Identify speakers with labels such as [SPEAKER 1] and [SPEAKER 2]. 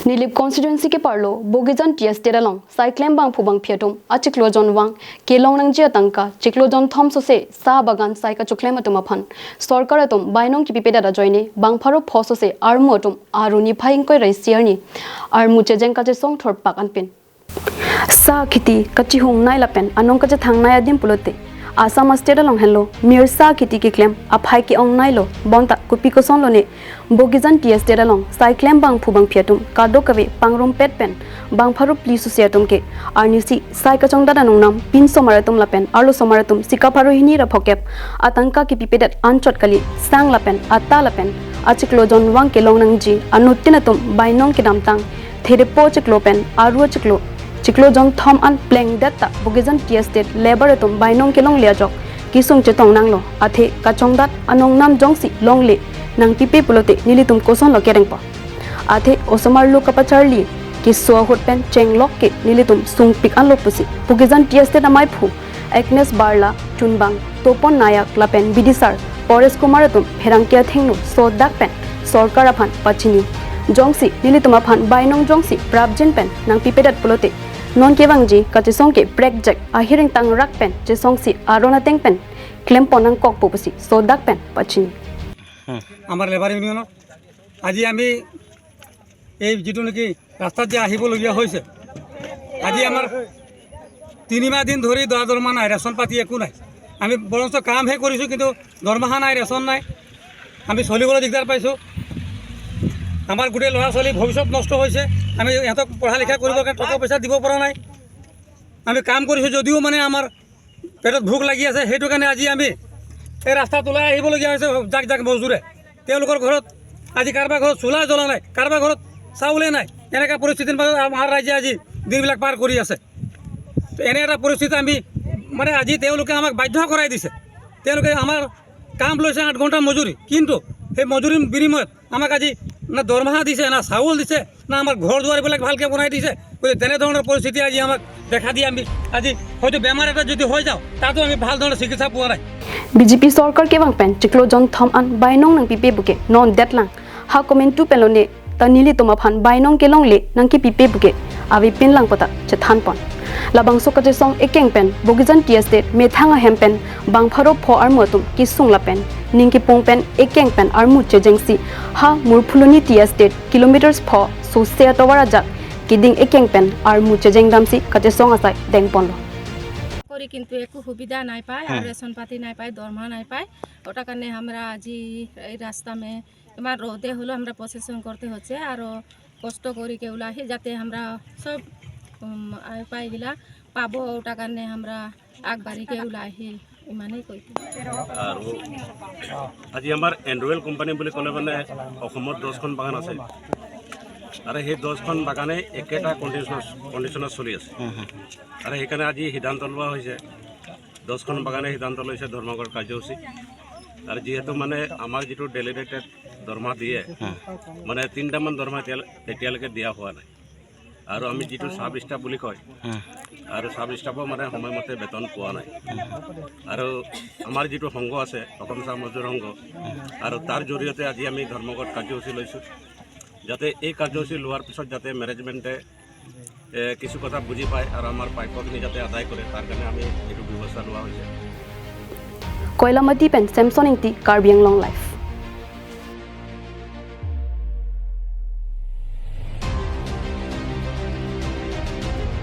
[SPEAKER 1] Nilip constituency ke parlo Bogijan Sah sai klembangpu bangphi atum achiklo jon wang kelong nang jia tangka chiklo jon thom so se Sah Bagan sai ka chuklem atum aphan sarkar atum bainong ki pipeda da joine bangpharo phoso se armu atum aruni phaing koi rai siar ni armu chejeng kachesong thor pak anpin sa khiti kachihong nai lapen anong ka thang nai adim pulote Assam state along hello mirsa khiti ki claim aphai ki ong nai lo bonta kupi ko son lo ne Bogijan state along sai claim bang phubang phiatum kado kawe pangrom pet pen bang pharu police atum ke arnisi sai ka chong da nong nam pin somaratum lapen arlo somaratum sika pharu hini ra phokep atanka ki pipedat anchot kali sang lapen atta lapen achiklo jon wang ke long nang ji anutinatum bainong ke damtang therepo chiklo pen aru chiklo jong thom an pleng data Bogijan state labor atum bainong kelong liajok kisung chetong nanglo athe kachong dat anong nam jongsi longle nang pipe pulote nilitum koson lo kerengpo athe osomar lu kapacharli ki so hot pen chenglok ke nilitum sung pik an lo pusi Bogijan state amai phu Agnes barla chunbang topon nayak lapen bidisar Pores kumar atum herangkia thengnu so dak pen sarkar aphan pachini jongsi nilitum aphan bainong jongsi prabjen pen nang pipedat pulote non kewangji kachesong ke break jack ahiring tang rak pen chesong si arona teng pen claim ponang kok popusi so dak pen pachini
[SPEAKER 2] আমার labour ইউনিয়নত আজি আমি এই যেটো নাকি রাস্তাত যে আহিবলগীয়া হৈছে আজি আমার 3 মাহ দিন ধৰি দৰমহা নাই ৰেচন পাতি একো নাই আমি বৰঞ্চ কামহে কৰিছোঁ কিন্তু দৰমহা নাই ৰেচন নাই আমি চলিবলৈ দিগদাৰ পাইছোঁ আমাৰ গোটেই ল'ৰা ছোৱালী ভৱিষ্যত নষ্ট হৈছে আমি ইহঁতক পঢ়া লিখা কৰিবৰ কাৰণে টকা পইচা দিব পৰা নাই আমি কাম কৰিছোঁ যদিও মানে আমাৰ পেটত ভোক লাগি আছে সেইটো কাৰণে আজি আমি এই ৰাস্তাত ওলাই আহিবলগীয়া হৈছে জাক জাক মজদুৰে তেওঁলোকৰ ঘৰত আজি কাৰোবাৰ ঘৰত চোলা জ্বলা নাই কাৰোবাৰ ঘৰত চাউলে নাই এনেকুৱা পৰিস্থিতিৰ মাজত আমাৰ ৰাইজে আজি দিনবিলাক পাৰ কৰি আছে তো এনে এটা পৰিস্থিতি আমি মানে আজি তেওঁলোকে আমাক বাধ্য কৰাই দিছে তেওঁলোকে আমাৰ কাম লৈছে 8 ঘণ্টা মজুৰি কিন্তু সেই মজুৰিৰ বিনিময়ত আমাক আজি না দৰমহা দিছে না চাউল দিছে না আমাৰ ঘৰ দুৱাৰবিলাক ভালকৈ বনাই দিছে গতিকে তেনেধৰণৰ পৰিস্থিতি আজি আমাক দেখা দিয়ে আমি আজি হয়তো বেমাৰ এটা যদি হৈ যাওঁ তাতো আমি ভাল ধৰণৰ চিকিৎসা পোৱা নাই
[SPEAKER 1] BJP sarkar ke wang pen chiklo jon thom an bainong nang pipe buke non detlang ha comment tu pelone tanili toma phan bainong ke long le nang ki pipe buke awi pin lang pata chethan pon labang so kachesong ekeng pen Bogijan state methanga hempen bangpharo pho armotum kisung lapen ningki pong pen ekeng pen armu chejengsi ha murphuloni state kilometers pho so se towara jak kiding ekeng pen armu chejengdamsi kachesong asai dengpon
[SPEAKER 3] করি কিন্তু একো সুবিধা নাই পায় আর ration পাতি নাই পায় দরমা নাই পায় ওটা কারণে আমরা আজি এই রাস্তা মে ইমান রোদে হলো আমরা প্রসেসন করতে হচ্ছে আর কষ্ট করি কেউলা আহি যাতে আমরা সব পাইগিলা পাবো ওটা কারণে আমরা আগবাড়ি কেউলা আহি ইমানেই কই
[SPEAKER 4] আর আজি আমার এন্ড্রয়েল কোম্পানি বলে কলে মানে অসমত 10খন বাগান আছে আর সেই 10খন বাগানে একেটা কন্ডিশনত চলি আছে আর সেইকাৰণে আজি সিদ্ধান্ত লোৱা হৈছে 10খন বাগানে সিদ্ধান্ত লৈছে ধৰ্মঘট কাৰ্যসূচী আৰু যিহেতু মানে আমাৰ যিটো ডেলিগেটেড দৰমহা দিয়ে মানে 3টামান দৰমহা এতিয়ালৈকে দিয়া হোৱা নাই আৰু আমি যিটো সাব ষ্টাফ বুলি কয় আৰু সাব ষ্টাফো মানে সময়মতে বেতন পোৱা নাই আৰু আমাৰ যিটো সংঘ আছে অসম চাহ মজদুৰ সংঘ আৰু তাৰ জৰিয়তে আজি আমি ধৰ্মঘট কাৰ্যসূচী লৈছোঁ যাতে এই কাৰ্যসূচী লোৱাৰ পিছত যাতে মেনেজমেণ্টে কিছু কথা বুজি পায় আৰু আমাৰ প্ৰাপ্যখিনি যাতে আদায় কৰে তাৰ কাৰণে আমি এইটো ব্যৱস্থা লোৱা হৈছে
[SPEAKER 1] Koilamati pen Samsung inti Karbi Long Life